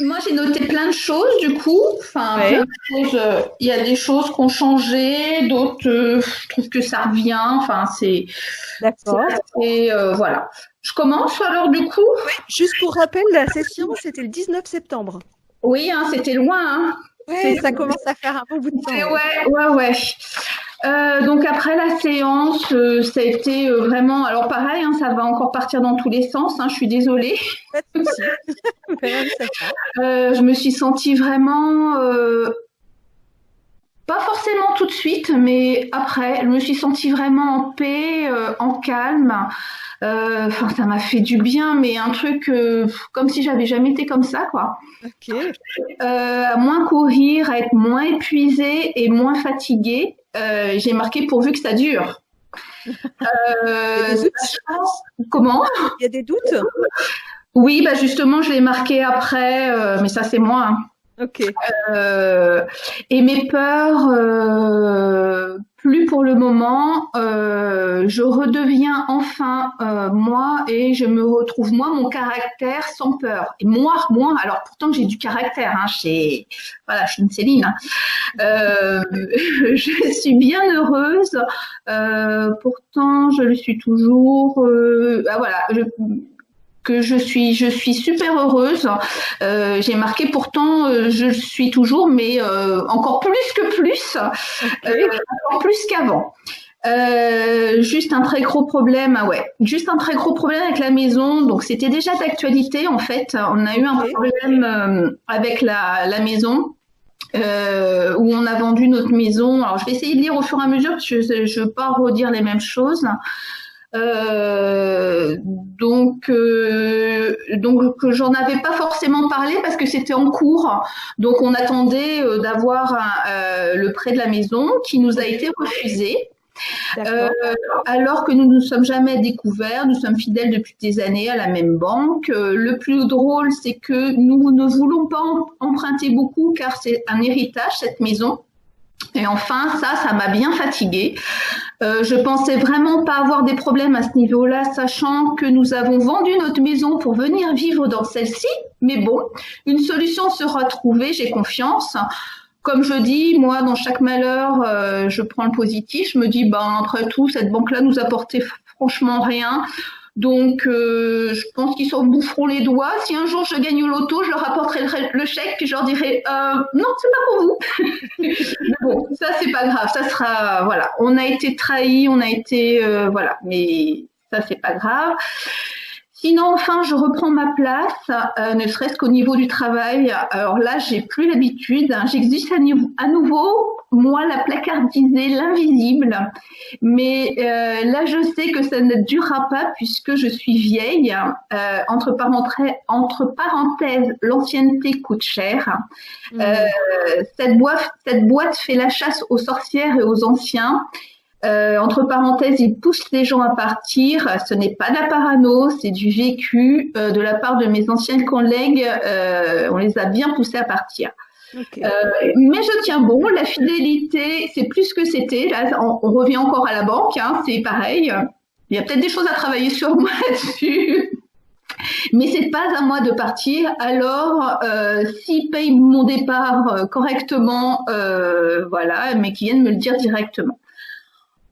moi, j'ai noté plein de choses, du coup. Enfin, plein Ouais, de choses. Il y a des choses qui ont changé, d'autres, je trouve que ça revient. Enfin, c'est d'accord. assez, voilà. Je commence alors, du coup. Juste pour rappel, la session, c'était le 19 septembre. Oui, hein, c'était loin, hein. Ouais, ça commence à faire un bon bout de temps, ouais. Ouais, ouais, ouais. Donc après la séance, ça a été vraiment. Alors pareil, hein, ça va encore partir dans tous les sens, hein, je suis désolée. Pas de souci. Ben, ça va. Je me suis sentie vraiment, pas forcément tout de suite, mais après, je me suis sentie vraiment en paix, en calme. Enfin, ça m'a fait du bien, mais un truc comme si j'avais jamais été comme ça, quoi. Ok. À moins courir, à être moins épuisée et moins fatiguée. J'ai marqué pourvu que ça dure. Il y a des doutes? Comment? Il y a des doutes? Oui, bah justement, je l'ai marqué après, mais ça c'est moi, hein. Ok. Euh, et mes peurs, plus pour le moment, je redeviens enfin moi et je me retrouve moi mon caractère sans peur. Et moi, alors pourtant j'ai du caractère, hein, voilà, je suis une Céline, hein. Euh, je suis bien heureuse, pourtant je le suis toujours. Ah, voilà, que je suis super heureuse. J'ai marqué pourtant, je le suis toujours, mais encore plus que plus, Ok. encore plus qu'avant. Juste un très gros problème, ah ouais, juste un très gros problème avec la maison. Donc c'était déjà d'actualité en fait. On a eu un Ok. problème avec la maison. Où on a vendu notre maison. Alors je vais essayer de lire au fur et à mesure parce que je ne veux pas redire les mêmes choses. Donc j'en avais pas forcément parlé parce que c'était en cours. Donc on attendait d'avoir le prêt de la maison qui nous a Ok. été refusé. Euh, D'accord. Alors que nous ne nous sommes jamais découverts, nous sommes fidèles depuis des années à la même banque. Le plus drôle, c'est que nous ne voulons pas emprunter beaucoup car c'est un héritage cette maison. Et enfin, ça m'a bien fatiguée. Je pensais vraiment pas avoir des problèmes à ce niveau-là, sachant que nous avons vendu notre maison pour venir vivre dans celle-ci. Mais bon, une solution sera trouvée, j'ai confiance. Comme je dis, moi, dans chaque malheur, je prends le positif. Je me dis, ben, après tout, cette banque-là nous apportait franchement rien. Donc, je pense qu'ils s'en boufferont les doigts. Si un jour je gagne au loto, je leur apporterai le chèque, puis je leur dirai, non, c'est pas pour vous. Mais bon, ça c'est pas grave, ça sera voilà, on a été trahis, on a été voilà, mais ça c'est pas grave. Sinon, enfin, je reprends ma place, ne serait-ce qu'au niveau du travail. Alors là, j'ai plus l'habitude. Hein. J'existe à nouveau, moi, la placardisée, l'invisible. Mais là, je sais que ça ne durera pas puisque je suis vieille. Entre parenthèses, l'ancienneté coûte cher. Euh, Hmm. cette boîte fait la chasse aux sorcières et aux anciens. Entre parenthèses, il pousse les gens à partir. Ce n'est pas de la parano, c'est du vécu de la part de mes anciennes collègues. On les a bien poussés à partir. Ok. Euh, mais je tiens bon. La fidélité, c'est plus que c'était. Là, on revient encore à la banque. Hein, c'est pareil. Il y a peut-être des choses à travailler sur moi là-dessus. Mais c'est pas à moi de partir. Alors, s'ils payent mon départ correctement, voilà, mais qu'ils viennent me le dire directement.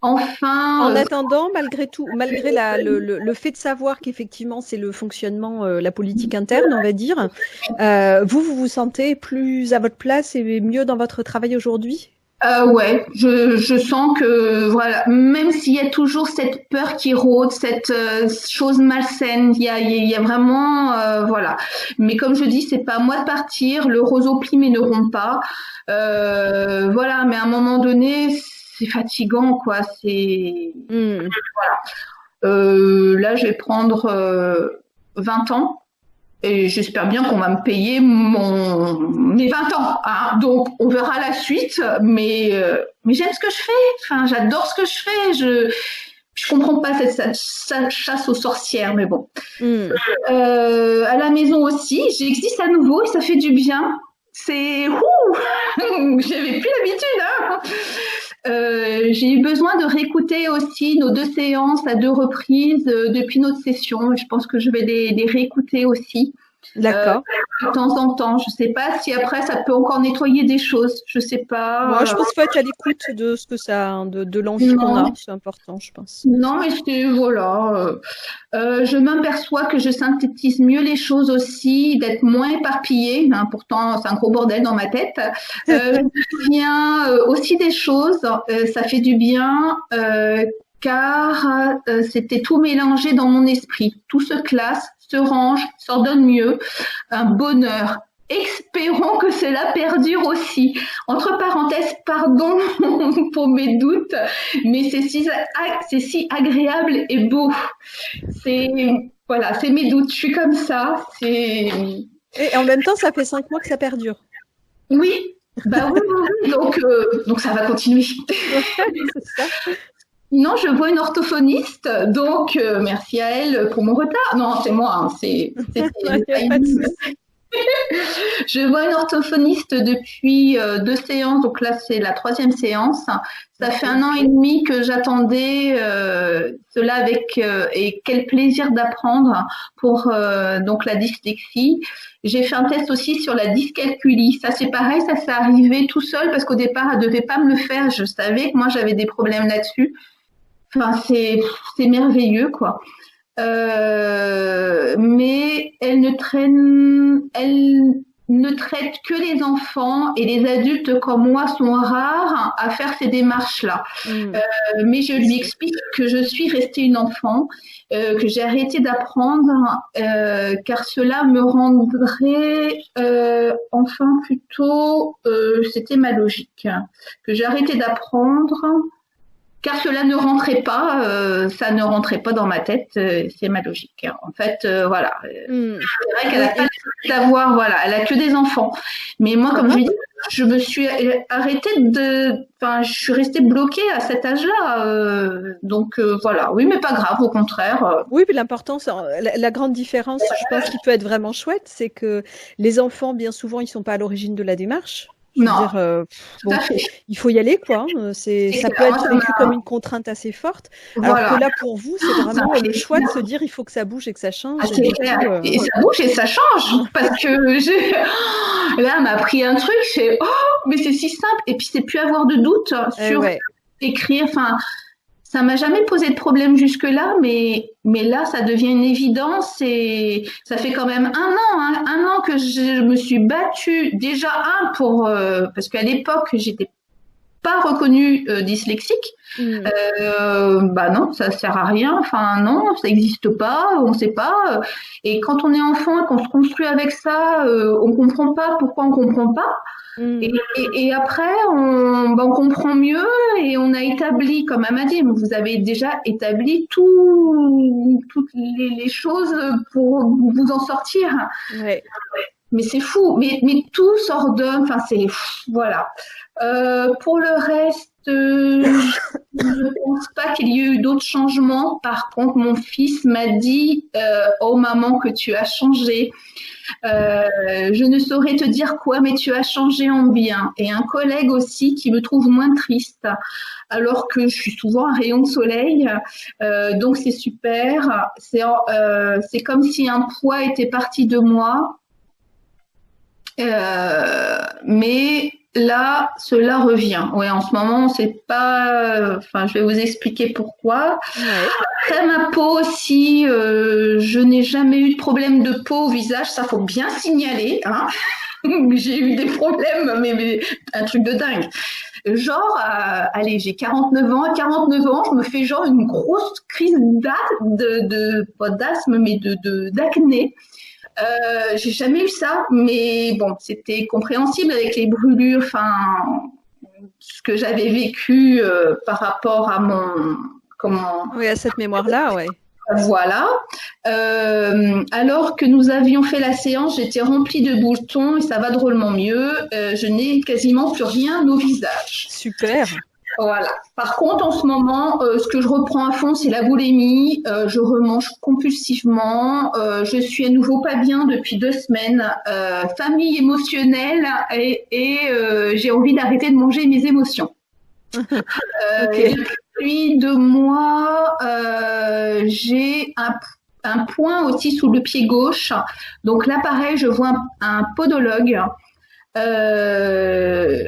Enfin, En attendant, malgré tout, malgré le fait de savoir qu'effectivement c'est le fonctionnement, la politique interne, on va dire, vous vous sentez plus à votre place et mieux dans votre travail aujourd'hui? ouais, je sens que voilà, même s'il y a toujours cette peur qui rôde, cette chose malsaine, il y a vraiment voilà. Mais comme je dis, c'est pas à moi de partir. Le roseau plie mais ne rompt pas. Voilà, mais à un moment donné, c'est fatigant quoi. C'est Hmm. là, je vais prendre 20 ans. Et j'espère bien qu'on va me payer mes 20 ans. Hein. Donc, on verra la suite. Mais j'aime ce que je fais. Enfin, j'adore ce que je fais. Je comprends pas cette chasse aux sorcières, mais bon. Hmm. À la maison aussi, j'existe à nouveau et ça fait du bien. C'est j'avais plus l'habitude. Hein. J'ai eu besoin de réécouter aussi nos deux séances à deux reprises depuis notre session. Je pense que je vais les réécouter aussi. D'accord. De temps en temps. Je sais pas si après ça peut encore nettoyer des choses. Je sais pas. Moi, je pense qu'il faut être à l'écoute de ce que ça, de l'envie qu'on Non, a. C'est important, je pense. non, mais voilà. Je m'aperçois que je synthétise mieux les choses aussi, d'être moins éparpillée. Hein, pourtant, c'est un gros bordel dans ma tête. Je me souviens aussi des choses. Ça fait du bien. Car c'était tout mélangé dans mon esprit. Tout se classe, se range, s'ordonne mieux. Un bonheur. Espérons que cela perdure aussi. Entre parenthèses, pardon pour mes doutes, mais c'est si agréable et beau. C'est voilà, c'est mes doutes. Je suis comme ça. Et en même temps, ça fait 5 mois que ça perdure. Oui, bah oui. Donc ça va continuer. C'est ça. Non, je vois une orthophoniste, donc merci à elle pour mon retard. Non, c'est moi. Hein, Je vois une orthophoniste depuis 2 séances, donc là c'est la 3e séance. Ça fait 1 an et demi que j'attendais cela et quel plaisir d'apprendre pour donc la dyslexie. J'ai fait un test aussi sur la dyscalculie. Ça c'est pareil, ça s'est arrivé tout seul parce qu'au départ elle devait pas me le faire. Je savais que moi j'avais des problèmes là-dessus. Enfin c'est merveilleux quoi. Mais elle ne traite que les enfants et les adultes comme moi sont rares à faire ces démarches-là. Mais je lui explique que je suis restée une enfant, que j'ai arrêté d'apprendre, car cela me rendrait enfin plutôt, c'était ma logique, que j'ai arrêté d'apprendre. Car cela ne rentrait pas, ça ne rentrait pas dans ma tête, c'est ma logique. En fait, voilà. C'est vrai qu'elle n'a pas le savoir, voilà, elle a que des enfants. Mais moi, comme je dis, je me suis arrêtée je suis restée bloquée à cet âge-là. Donc voilà, oui, mais pas grave, au contraire. Oui, puis l'important, la grande différence, je pense, qui peut être vraiment chouette, c'est que les enfants, bien souvent, ils sont pas à l'origine de la démarche. Je veux dire, bon, il faut y aller, quoi. Ça peut être vécu comme une contrainte assez forte. Alors que là, pour vous, c'est vraiment le choix de se dire il faut que ça bouge et que ça change. Et ça bouge et ça change. Parce que là, elle m'a appris un truc, mais c'est si simple. Et puis, c'est plus avoir de doute sur écrire. Enfin, ça m'a jamais posé de problème jusque-là, mais là, ça devient une évidence et ça fait quand même 1 an que je me suis battue. Déjà parce qu'à l'époque, j'étais pas reconnue dyslexique. Bah non, ça sert à rien. Enfin non, ça n'existe pas, on sait pas. Et quand on est enfant et qu'on se construit avec ça, on comprend pas pourquoi on comprend pas. Et après, on comprend mieux et on a établi, comme elle m'a dit, vous avez déjà établi toutes les choses pour vous en sortir. Ouais. Mais c'est fou, mais tout s'ordonne, enfin voilà. Pour le reste, je ne pense pas qu'il y ait eu d'autres changements. Par contre, mon fils m'a dit oh maman, que tu as changé. Je ne saurais te dire quoi, mais tu as changé en bien. Et un collègue aussi qui me trouve moins triste, alors que je suis souvent un rayon de soleil. Donc c'est super. C'est comme si un poids était parti de moi. Mais là, cela revient. Oui, en ce moment, c'est pas. Enfin, je vais vous expliquer pourquoi. Après ma peau aussi, je n'ai jamais eu de problème de peau au visage. Ça, faut bien signaler. Hein. J'ai eu des problèmes, mais un truc de dingue. Genre, allez, j'ai 49 ans. À 49 ans, je me fais genre une grosse crise pas d'asthme, mais d'acné. J'ai jamais eu ça, mais bon, c'était compréhensible avec les brûlures, enfin, ce que j'avais vécu par rapport à Oui, à cette mémoire-là, ouais. Voilà. Alors que nous avions fait la séance, j'étais remplie de boutons et ça va drôlement mieux. Je n'ai quasiment plus rien au visage. Super. Voilà. Par contre, en ce moment, ce que je reprends à fond, c'est la boulimie. Je remange compulsivement. Je suis à nouveau pas bien depuis 2 semaines. Famille émotionnelle et j'ai envie d'arrêter de manger mes émotions. Okay. Depuis 2 mois, j'ai un point aussi sous le pied gauche. Donc là, pareil, je vois un podologue. Euh,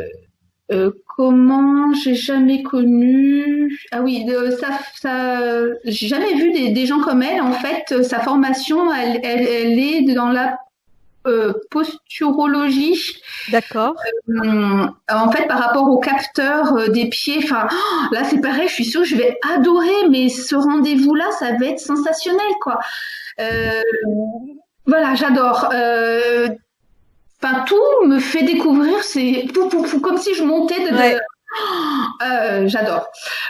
comment j'ai jamais connu. Ah oui, j'ai jamais vu des gens comme elle. En fait, sa formation, elle est dans la posturologie. D'accord. En fait, par rapport au capteur des pieds, enfin, là c'est pareil, je suis sûre que je vais adorer, mais ce rendez-vous-là, ça va être sensationnel, quoi. Euh, voilà, j'adore. Enfin, tout me fait découvrir, c'est comme si je montais Ouais. j'adore.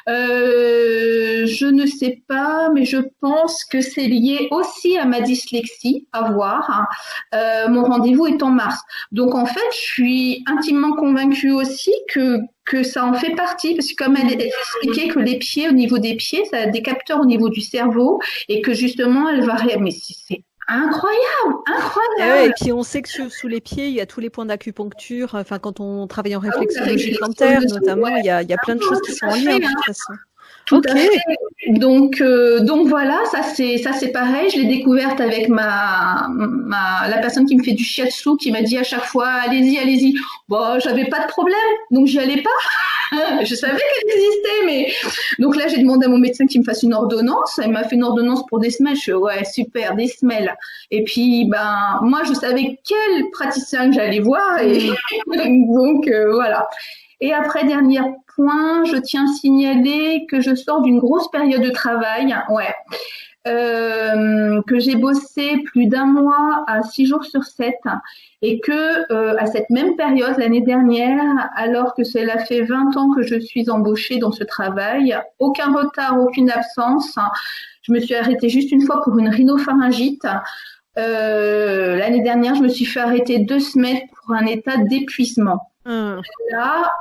Je ne sais pas, mais je pense que c'est lié aussi à ma dyslexie, à voir. Hein. Mon rendez-vous est en mars. Donc en fait, je suis intimement convaincue aussi que ça en fait partie, parce que comme elle expliquait que les pieds, au niveau des pieds, ça a des capteurs au niveau du cerveau, et que justement, elle va... Mais c'est incroyable, incroyable. Ouais, et puis on sait que sous les pieds, il y a tous les points d'acupuncture. Enfin, quand on travaille en Ah oui, réflexologie avec plantaire, l'explosion, notamment, ouais. il y a plein de choses qui sont Tout à en lien fait, de hein. toute façon. Tout Ok. à fait. Donc voilà, ça c'est pareil. Je l'ai découverte avec la personne qui me fait du shiatsu, qui m'a dit à chaque fois, allez-y, allez-y. Bon, j'avais pas de problème, donc j'y allais pas. Je savais qu'elle existait, mais donc là j'ai demandé à mon médecin qu'il me fasse une ordonnance. Elle m'a fait une ordonnance pour des semelles. Je suis ouais super, des semelles. Et puis ben moi je savais quel praticien que j'allais voir et donc voilà. Et après, dernier point, je tiens à signaler que je sors d'une grosse période de travail, ouais, que j'ai bossé plus d'un mois à 6 jours sur 7 et que à cette même période, l'année dernière, alors que cela fait 20 ans que je suis embauchée dans ce travail, aucun retard, aucune absence, je me suis arrêtée juste une fois pour une rhinopharyngite. L'année dernière, je me suis fait arrêter 2 semaines pour un état d'épuisement. Là,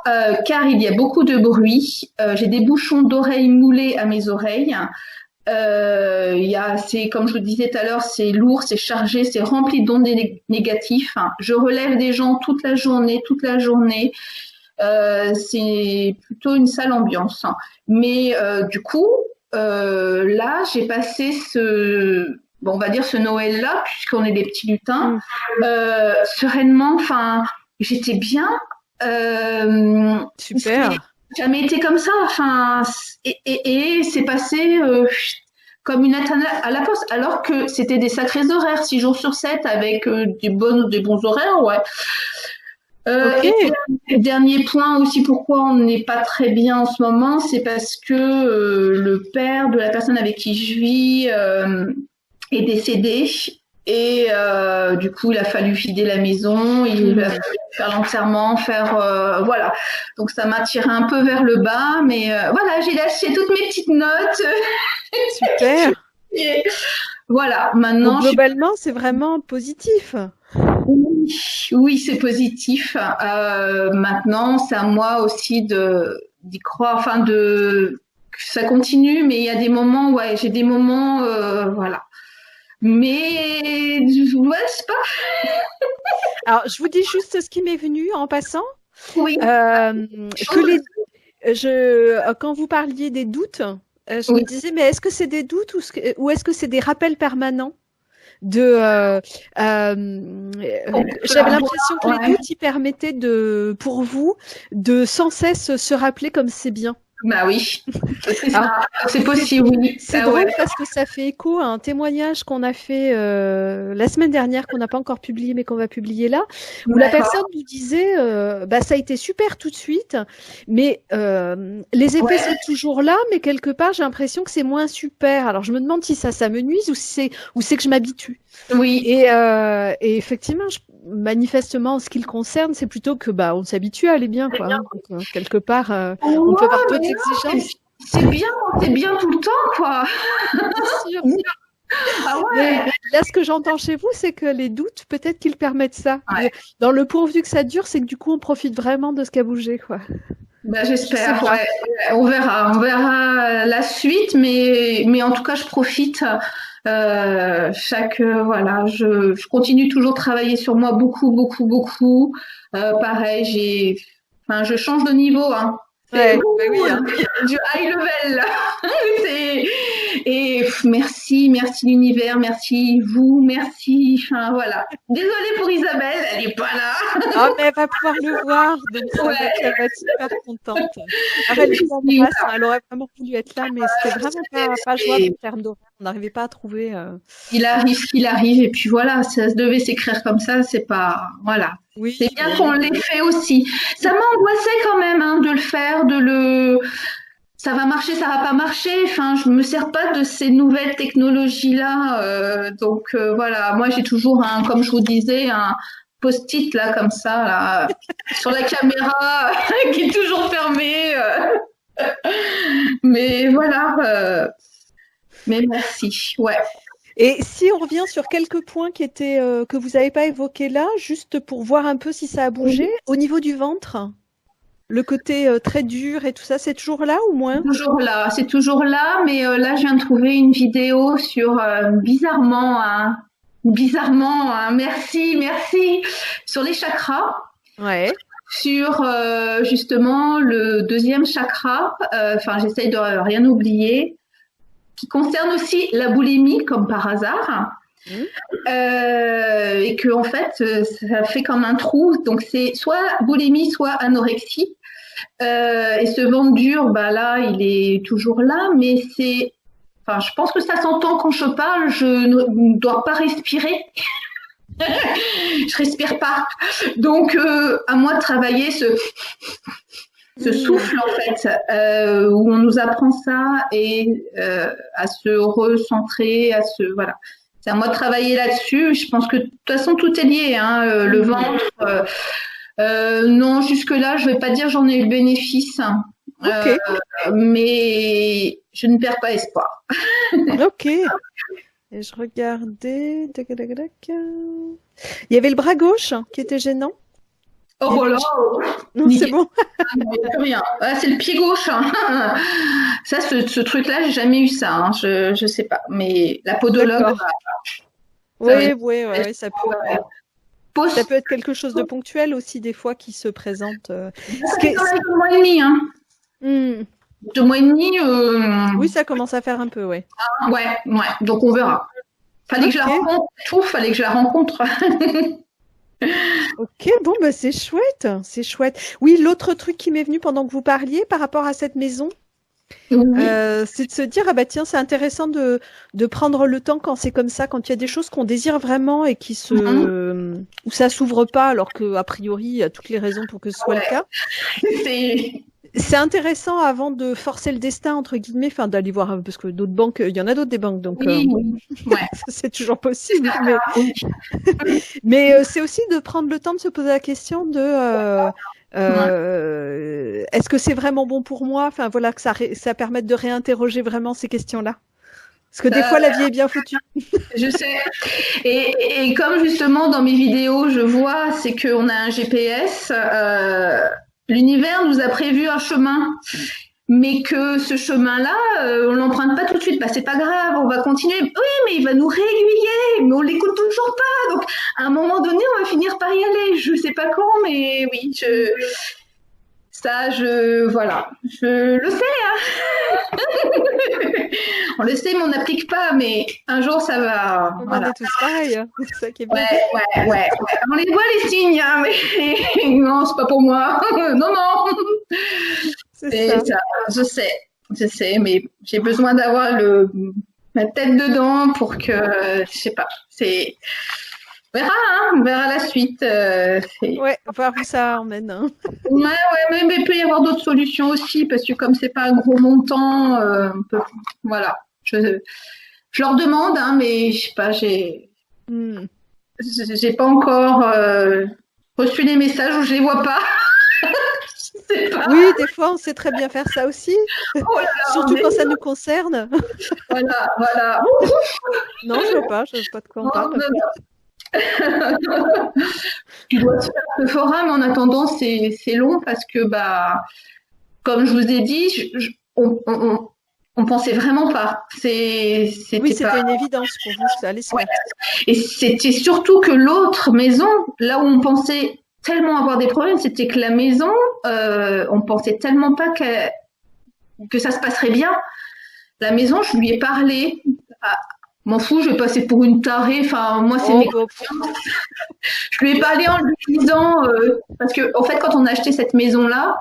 car il y a beaucoup de bruit, j'ai des bouchons d'oreilles moulés à mes oreilles. C'est comme je vous disais tout à l'heure, c'est lourd, c'est chargé, c'est rempli d'ondes négatives. Je relève des gens toute la journée, toute la journée. C'est plutôt une sale ambiance. Mais du coup, là, j'ai passé on va dire ce Noël-là, puisqu'on est des petits lutins, sereinement. Enfin, j'étais bien. Super. Jamais été comme ça. Enfin, et c'est passé comme une lettre à la poste, alors que c'était des sacrés horaires, 6 jours sur 7, avec des bons horaires, ouais. Okay. Et dernier point aussi, pourquoi on n'est pas très bien en ce moment, c'est parce que le père de la personne avec qui je vis est décédé. Et du coup, il a fallu vider la maison, il a fallu faire l'enterrement, voilà. Donc ça m'a tiré un peu vers le bas, mais voilà, j'ai lâché toutes mes petites notes. Super. Et voilà, maintenant. Donc, globalement, c'est vraiment positif. Oui, c'est positif. Maintenant, c'est à moi aussi d'y croire, enfin que ça continue, mais il y a des moments, ouais, j'ai des moments, voilà. Mais ouais, c'est pas. Alors, je vous dis juste ce qui m'est venu en passant. Oui. Quand vous parliez des doutes, je me disais, mais est-ce que c'est des doutes ou est-ce que c'est des rappels permanents j'avais l'impression que les doutes, ils permettaient pour vous de sans cesse se rappeler comme c'est bien. Bah oui, c'est possible, oui. C'est drôle parce que ça fait écho à un témoignage qu'on a fait la semaine dernière, qu'on n'a pas encore publié, mais qu'on va publier là, où la personne nous disait ça a été super tout de suite, mais les effets sont toujours là, mais quelque part, j'ai l'impression que c'est moins super. Alors, je me demande si ça me nuise ou c'est que je m'habitue. Oui. Et effectivement, manifestement, en ce qui le concerne, c'est plutôt que on s'habitue à aller bien, quoi. Hein. Donc, quelque part, on peut avoir d'autres exigences. C'est bien tout le temps, quoi. Bien sûr. Ah ouais. Mais là, ce que j'entends chez vous, c'est que les doutes, peut-être qu'ils permettent ça. Ouais. Dans le pourvu que ça dure, c'est que du coup, on profite vraiment de ce qui a bougé, quoi. J'espère. Ouais. On verra la suite, mais en tout cas, je profite. Voilà, je continue toujours de travailler sur moi beaucoup. Pareil, je change de niveau. Hein. Ouais, oui, hein. Du high level. Et merci l'univers, merci vous, merci. Enfin, voilà. Désolée pour Isabelle, elle n'est pas là. Ah, mais elle va pouvoir le voir, donc elle va être super contente. Alors, elle vous embrasse, hein, elle aurait vraiment voulu être là, mais c'était vraiment pas jouable en termes d'horaire. On n'arrivait pas à trouver. Il arrive ce qu'il arrive, et puis voilà, ça se devait s'écrire comme ça, c'est pas. Voilà. Oui, c'est bien qu'on l'ait fait aussi. Ça m'a angoissé quand même de le faire, ça va marcher, ça va pas marcher. Enfin, je me sers pas de ces nouvelles technologies-là. Donc voilà, moi j'ai toujours comme je vous disais, un post-it là comme ça là, sur la caméra qui est toujours fermé. Mais voilà. Mais merci. Ouais. Et si on revient sur quelques points que vous n'avez pas évoqués là, juste pour voir un peu si ça a bougé, au niveau du ventre. Le côté très dur et tout ça, c'est toujours là ou moins? C'est toujours là, mais là, je viens de trouver une vidéo sur bizarrement, merci, sur les chakras. Ouais. Sur justement le deuxième chakra, j'essaye de rien oublier, qui concerne aussi la boulimie, comme par hasard. Et que en fait ça fait comme un trou, donc c'est soit boulimie soit anorexie, et ce ventre dur là il est toujours là, mais je pense que ça s'entend quand je parle, je ne dois pas respirer. Je respire pas, donc à moi de travailler ce souffle en fait, où on nous apprend ça, et à se recentrer, voilà. C'est à moi de travailler là-dessus. Je pense que de toute façon, tout est lié. Le ventre, non, jusque-là, je ne vais pas dire j'en ai eu le bénéfice. Okay. Mais je ne perds pas espoir. Ok. Et je regardais. Il y avait le bras gauche qui était gênant. Oh là, non, c'est bon. Rien. C'est le pied gauche. Ça, ce truc-là, j'ai jamais eu ça. Je sais pas. Mais la podologue. Oui, ça peut. Ça peut être quelque chose de ponctuel aussi des fois qui se présente. 2 mois et demi. 2 mois et demi. Oui, ça commence à faire un peu, ouais. Ouais. Donc on verra. Fallait que je la rencontre. Ok, bon, c'est chouette, c'est chouette. Oui, l'autre truc qui m'est venu pendant que vous parliez par rapport à cette maison, c'est de se dire, tiens, c'est intéressant de prendre le temps quand c'est comme ça, quand il y a des choses qu'on désire vraiment et où ça s'ouvre pas, alors qu'a priori, il y a toutes les raisons pour que ce soit le cas. C'est intéressant avant de forcer le destin, entre guillemets, d'aller voir, parce que d'autres banques, il y en a d'autres des banques, donc c'est toujours possible. Mais c'est aussi de prendre le temps de se poser la question de est-ce que c'est vraiment bon pour moi? Que ça permette de réinterroger vraiment ces questions-là. Parce que des fois, la vie est bien foutue. Je sais. Et comme justement dans mes vidéos, je vois, c'est qu'on a un GPS. L'univers nous a prévu un chemin, mais que ce chemin-là, on l'emprunte pas tout de suite. C'est pas grave, on va continuer. Oui, mais il va nous réaiguiller, mais on l'écoute toujours pas. Donc, à un moment donné, on va finir par y aller. Je sais pas quand, mais oui, voilà, je le sais. On le sait, mais on n'applique pas. Mais un jour, ça va. On est tous pareils. C'est ça qui est bien. Ouais. On les voit les signes, mais non, c'est pas pour moi. Non. C'est ça. Je sais, mais j'ai besoin d'avoir ma tête dedans pour que, je sais pas. On verra la suite. Voir où ça emmène. Mais il peut y avoir d'autres solutions aussi, parce que comme c'est pas un gros montant, voilà. Je leur demande, mais je sais pas, j'ai pas encore reçu les messages, ou je les vois pas. Je sais pas. Oui, des fois, on sait très bien faire ça aussi. Surtout quand ça nous concerne. Voilà. Non, je vois pas de quoi on parle. Tu dois te faire ce forum, en attendant, c'est long, parce que comme je vous ai dit, on pensait vraiment pas. C'était une évidence pour vous, ça allait se faire. Et c'était surtout que l'autre maison, là où on pensait tellement avoir des problèmes, c'était que la maison, on pensait tellement pas que ça se passerait bien. La maison, je lui ai parlé m'en fous, je vais passer pour une tarée. Enfin, moi, c'est mes... Je lui ai parlé en lui disant, parce que, en fait, quand on a acheté cette maison-là,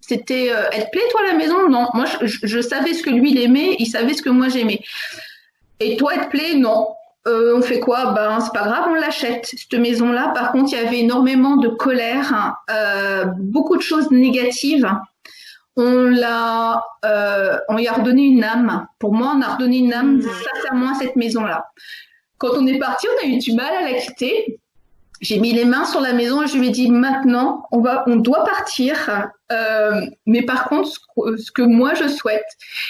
c'était, elle te plaît, toi, la maison? Non. Moi, je savais ce que lui, il aimait, il savait ce que moi, j'aimais. Et toi, elle te plaît? Non. On fait quoi? Ben, c'est pas grave, on l'achète. Cette maison-là, par contre, il y avait énormément de colère, beaucoup de choses négatives. On y a redonné une âme. Pour moi, on a redonné une âme sincèrement à cette maison-là. Quand on est parti, on a eu du mal à la quitter. J'ai mis les mains sur la maison et je lui ai dit maintenant, on doit partir. Mais par contre, ce que moi je souhaite,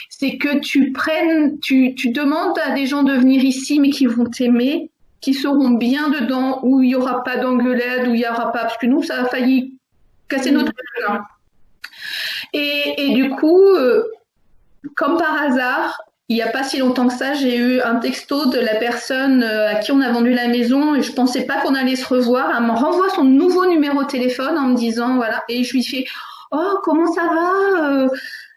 c'est que tu demandes à des gens de venir ici, mais qui vont t'aimer, qui seront bien dedans, où il n'y aura pas d'engueulade, où il n'y aura pas, parce que nous, ça a failli casser notre gueule. Et du coup, comme par hasard, il n'y a pas si longtemps que ça, j'ai eu un texto de la personne à qui on a vendu la maison et je pensais pas qu'on allait se revoir. Elle me renvoie son nouveau numéro de téléphone en me disant voilà, et je lui fais oh comment ça va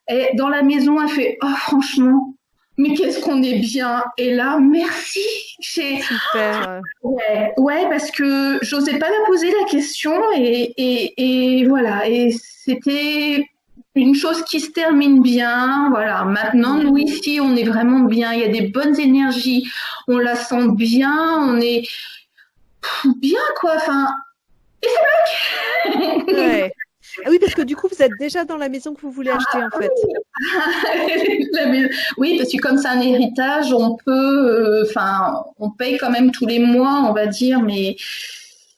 et dans la maison, elle fait oh franchement, mais qu'est-ce qu'on est bien. Et là, merci. Super. Ouais, parce que j'osais pas la poser la question et voilà. Et c'était une chose qui se termine bien, voilà. Maintenant, nous ici, on est vraiment bien. Il y a des bonnes énergies. On la sent bien. On est bien, quoi. Enfin, et c'est bloque. Ouais. Ah oui, parce que du coup, vous êtes déjà dans la maison que vous voulez acheter, en fait. Oui, parce que comme c'est un héritage, on peut, on paye quand même tous les mois, on va dire, mais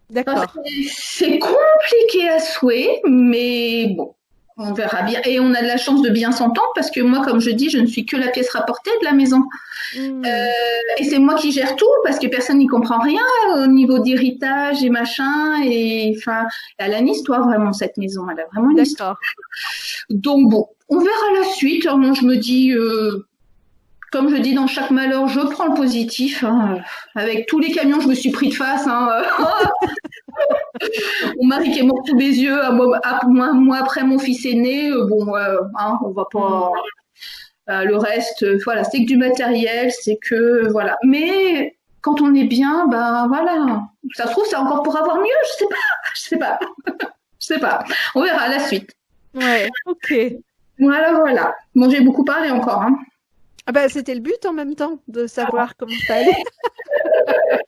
d'accord. C'est compliqué à souhait, mais bon. On verra bien. Et on a de la chance de bien s'entendre parce que moi, comme je dis, je ne suis que la pièce rapportée de la maison. Et c'est moi qui gère tout parce que personne n'y comprend rien au niveau d'héritage et machin. Et enfin, elle a une histoire vraiment, cette maison. Elle a vraiment une histoire. Donc bon, on verra la suite. Moi, je me dis, comme je dis, dans chaque malheur, je prends le positif. Hein. Avec tous les camions, je me suis pris de face. Hein. Mon mari qui est mort sous mes yeux, moi après mon fils est né, hein, on va pas. Le reste, voilà, c'est que du matériel, c'est que voilà. Mais quand on est bien, ben voilà. Ça se trouve, c'est encore pour avoir mieux. Je sais pas. On verra la suite. Ouais, ok. Voilà. Bon, j'ai beaucoup parlé encore. Hein. Ah ben, c'était le but en même temps de savoir comment ça allait.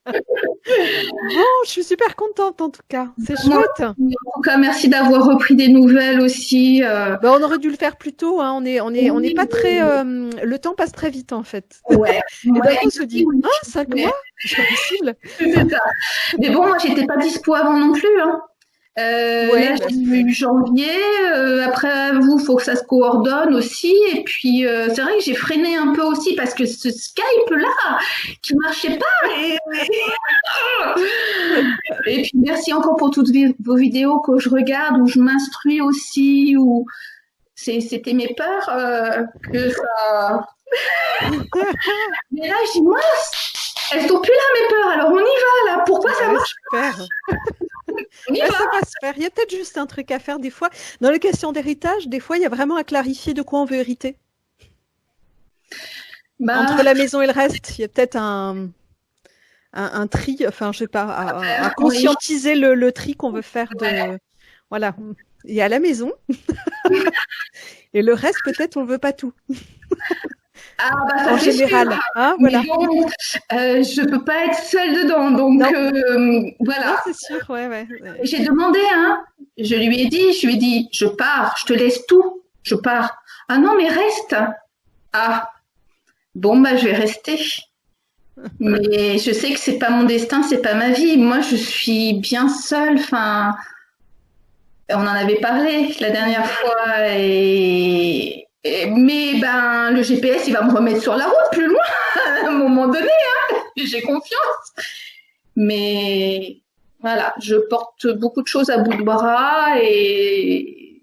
Bon, je suis super contente en tout cas. C'est chouette. En tout cas, merci d'avoir repris des nouvelles aussi. On aurait dû le faire plus tôt. Hein. On n'est pas très. Le temps passe très vite en fait. Ouais. Et d'un coup, on se dit 5 mois, c'est pas possible. C'est ça. Mais bon, moi, j'étais pas dispo avant non plus. Hein. Là, j'ai eu janvier. Après, il faut que ça se coordonne aussi. Et puis, c'est vrai que j'ai freiné un peu aussi parce que ce Skype là, qui marchait pas. Et puis, merci encore pour toutes vos vidéos que je regarde, où je m'instruis aussi, où c'était mes peurs que ça. Mais là, je dis mince, elles sont plus là mes peurs. Alors on y va là. Pourquoi ça marche pas? Ça va se faire. Il y a peut-être juste un truc à faire des fois. Dans les questions d'héritage, des fois, il y a vraiment à clarifier de quoi on veut hériter. Entre la maison et le reste, il y a peut-être un tri, enfin, je sais pas, à conscientiser le tri qu'on veut faire de. Voilà. Il y a la maison. Et le reste, peut-être, on veut pas tout. En général, hein, voilà. Bon, je peux pas être seule dedans, donc voilà. Non, c'est sûr, ouais. J'ai demandé, hein. Je lui ai dit, je pars, je te laisse tout, je pars. Ah non, mais reste. Ah, bon je vais rester. Mais je sais que c'est pas mon destin, c'est pas ma vie. Moi, je suis bien seule. Enfin, on en avait parlé la dernière fois mais le GPS, il va me remettre sur la route plus loin à un moment donné. Hein. J'ai confiance. Mais voilà, je porte beaucoup de choses à bout de bras et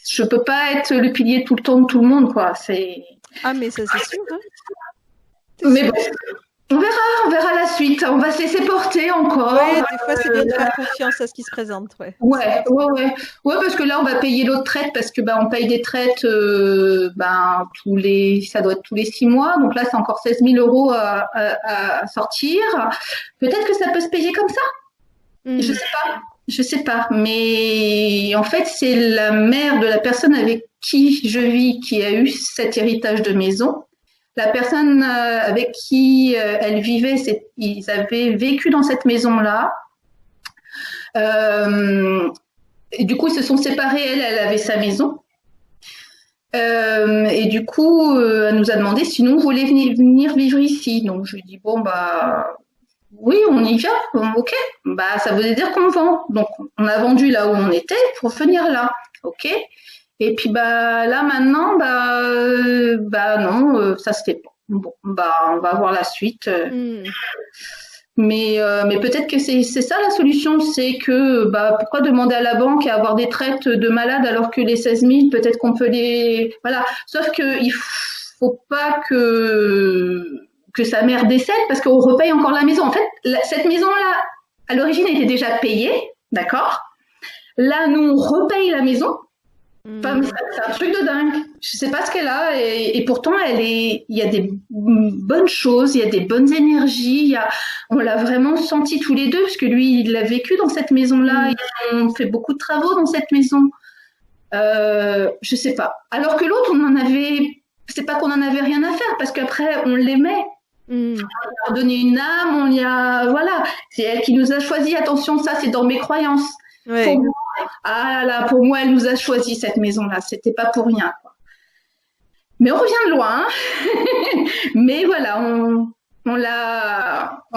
je peux pas être le pilier tout le temps de tout le monde, quoi. Ah, mais ça, c'est sûr. Hein. Mais bon, On verra la suite. On va se laisser porter encore. Oui, des fois, c'est bien de faire confiance à ce qui se présente. Ouais, Ouais, parce que là, on va payer l'autre traite parce que on paye des traites ça doit être tous les 6 mois. Donc là, c'est encore 16 000 euros à sortir. Peut-être que ça peut se payer comme ça. Je sais pas. Mais en fait, c'est la mère de la personne avec qui je vis qui a eu cet héritage de maison. La personne avec qui elle vivait, ils avaient vécu dans cette maison-là. Et du coup, ils se sont séparés. Elle avait sa maison. Et du coup, elle nous a demandé si nous, on voulait venir vivre ici. Donc, je lui ai dit, bon, oui, on y vient. Ok. Ça veut dire qu'on vend. Donc, on a vendu là où on était pour venir là. Ok. Et puis là maintenant non, ça se fait pas. Bon, on va voir la suite. Mais peut-être que c'est ça la solution, c'est que pourquoi demander à la banque à avoir des traites de malades alors que les 16 000, peut-être qu'on peut les voilà. Sauf que il faut pas que sa mère décède parce qu'on repaye encore la maison. En fait, cette maison-là, à l'origine, était déjà payée, d'accord. Là, nous on repaye la maison. Enfin, c'est un truc de dingue. Je sais pas ce qu'elle a et pourtant il y a des bonnes choses, il y a des bonnes énergies. On l'a vraiment senti tous les deux parce que lui, il l'a vécu dans cette maison-là. Ils ont fait beaucoup de travaux dans cette maison. Je sais pas. Alors que l'autre, c'est pas qu'on en avait rien à faire parce qu'après, on l'aimait. On lui a donné une âme, voilà. C'est elle qui nous a choisi. Attention, ça, c'est dans mes croyances. Ouais. Pour moi, elle nous a choisi cette maison-là. C'était pas pour rien, quoi. Mais on revient de loin. Mais voilà, on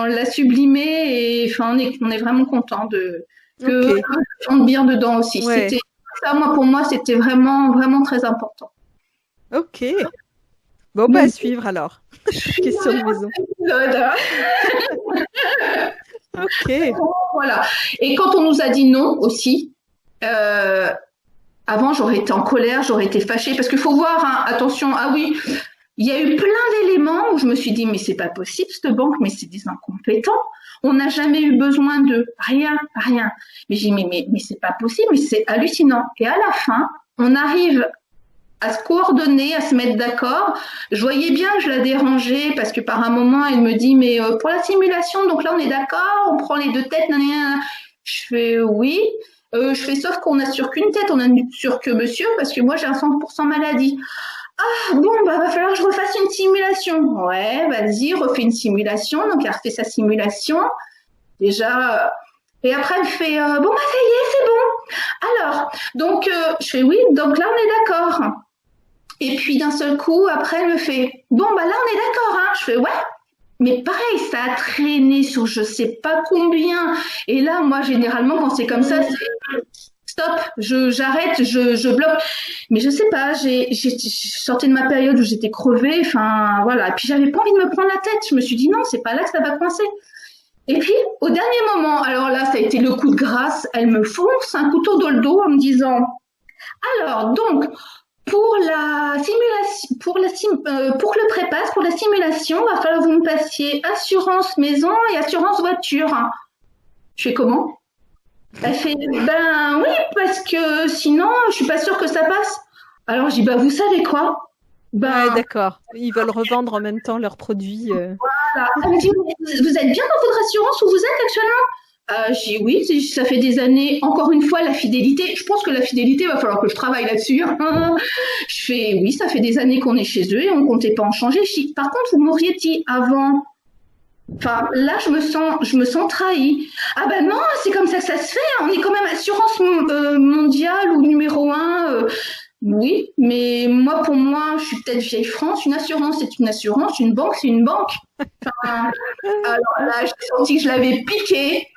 l'a sublimé et on est vraiment content que on tombe bien dedans aussi. Ouais. Pour moi, c'était vraiment, vraiment très important. Ok. Bon, à suivre alors. Question de maison. Voilà. Ok. Voilà. Et quand on nous a dit non aussi, avant j'aurais été en colère, j'aurais été fâchée parce qu'il faut voir, hein, attention, oui, il y a eu plein d'éléments où je me suis dit mais c'est pas possible cette banque, mais c'est des incompétents. On n'a jamais eu besoin de rien. Mais j'ai dit mais c'est pas possible, mais c'est hallucinant. Et à la fin, on arrive à se coordonner, à se mettre d'accord. Je voyais bien que je la dérangeais parce que par un moment, elle me dit, mais pour la simulation, donc là, on est d'accord, on prend les 2 têtes, nanana. Je fais oui. Je fais sauf qu'on n'assure qu'une tête, on n'assure que monsieur parce que moi, j'ai un 100% maladie. Ah bon, va falloir que je refasse une simulation. Ouais, vas-y, refais une simulation. Donc, elle refait sa simulation. Déjà... Et après, elle fait, ça y est, c'est bon. Alors, donc, je fais oui, donc là, on est d'accord. Et puis, d'un seul coup, après, elle me fait, là, on est d'accord, hein. Je fais, ouais. Mais pareil, ça a traîné sur je sais pas combien. Et là, moi, généralement, quand c'est comme ça, c'est stop, j'arrête, je bloque. Mais je sais pas, je sortais de ma période où j'étais crevée, enfin, voilà. Et puis, j'avais pas envie de me prendre la tête. Je me suis dit, non, c'est pas là que ça va coincer. Et puis, au dernier moment, alors là, ça a été le coup de grâce, elle me fonce un couteau dans le dos en me disant, alors, donc, pour la simulation, pour le prépasse, pour la simulation, va falloir que vous me passiez assurance maison et assurance voiture. Je fais comment? Elle fait, oui, parce que sinon, je suis pas sûre que ça passe. Alors, je dis, vous savez quoi? Ouais, d'accord. Ils veulent revendre en même temps leurs produits. Voilà. Elle me dit, vous êtes bien dans votre assurance où vous êtes actuellement? Je dis oui, ça fait des années. Encore une fois, la fidélité. Je pense que la fidélité, va falloir que je travaille là-dessus. Je fais oui, ça fait des années qu'on est chez eux et on comptait pas en changer. Je dis, par contre, vous m'auriez dit avant. Enfin, là, je me sens trahie. Ah non, c'est comme ça que ça se fait. On est quand même assurance mondiale ou numéro 1. Oui, mais pour moi, je suis peut-être vieille France. Une assurance, c'est une assurance. Une banque, c'est une banque. Enfin, alors là, j'ai senti que je l'avais piqué.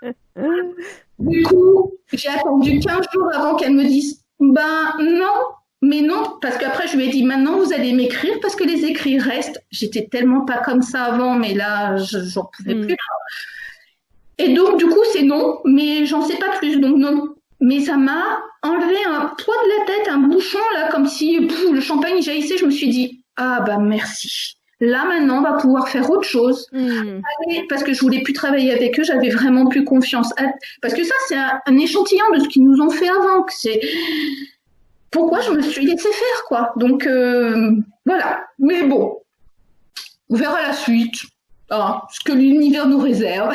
Du coup, j'ai attendu 15 jours avant qu'elle me dise non, mais non, parce qu'après, je lui ai dit maintenant, vous allez m'écrire parce que les écrits restent. J'étais tellement pas comme ça avant, mais là, j'en pouvais plus. Et donc, du coup, c'est non, mais j'en sais pas plus, donc non. Mais ça m'a enlevé un poids de la tête, un bouchon, là, comme si le champagne jaillissait. Je me suis dit, merci. Là, maintenant, on va pouvoir faire autre chose. Parce que je voulais plus travailler avec eux, j'avais vraiment plus confiance. Parce que ça, c'est un échantillon de ce qu'ils nous ont fait avant. C'est pourquoi je me suis laissée faire, quoi. Donc, voilà. Mais bon, on verra la suite. Ce que l'univers nous réserve.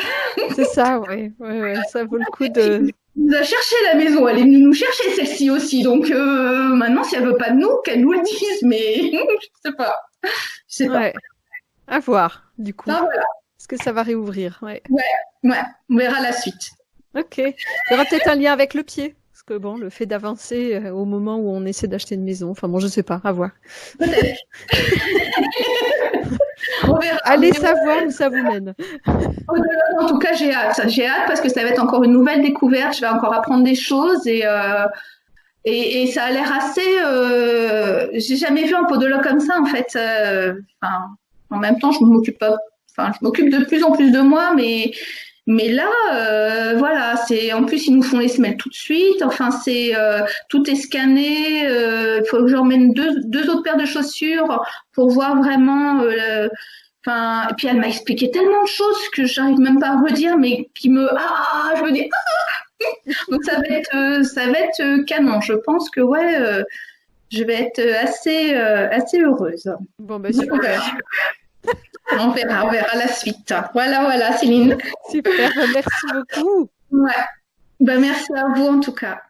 C'est ça, oui. Ça vaut le coup de... Elle nous a cherché la maison, elle est venue nous chercher celle-ci aussi. Donc maintenant, si elle veut pas de nous, qu'elle nous le dise. Mais je sais pas. Ouais. À voir, du coup. Voilà. Est-ce que ça va réouvrir? Ouais. On verra la suite. Ok. Il y aura peut-être un lien avec le pied. Parce que bon, le fait d'avancer au moment où on essaie d'acheter une maison, enfin bon, je sais pas, à voir. Peut-être. On verra. Allez savoir où ça vous mène. En tout cas, j'ai hâte. J'ai hâte parce que ça va être encore une nouvelle découverte. Je vais encore apprendre des choses et ça a l'air assez. J'ai jamais vu un podologue comme ça en fait. En même temps, je m'occupe de plus en plus de moi, mais là, voilà, en plus ils nous font les semelles tout de suite. Enfin, tout est scanné. Il faut que j'emmène deux autres paires de chaussures pour voir vraiment. Et puis elle m'a expliqué tellement de choses que j'arrive même pas à redire, mais je me dis. Donc ça va être canon. Je pense que je vais être assez heureuse. Bon ben super. On verra la suite. Voilà, Céline. Super, merci beaucoup. Ouais. Merci à vous en tout cas.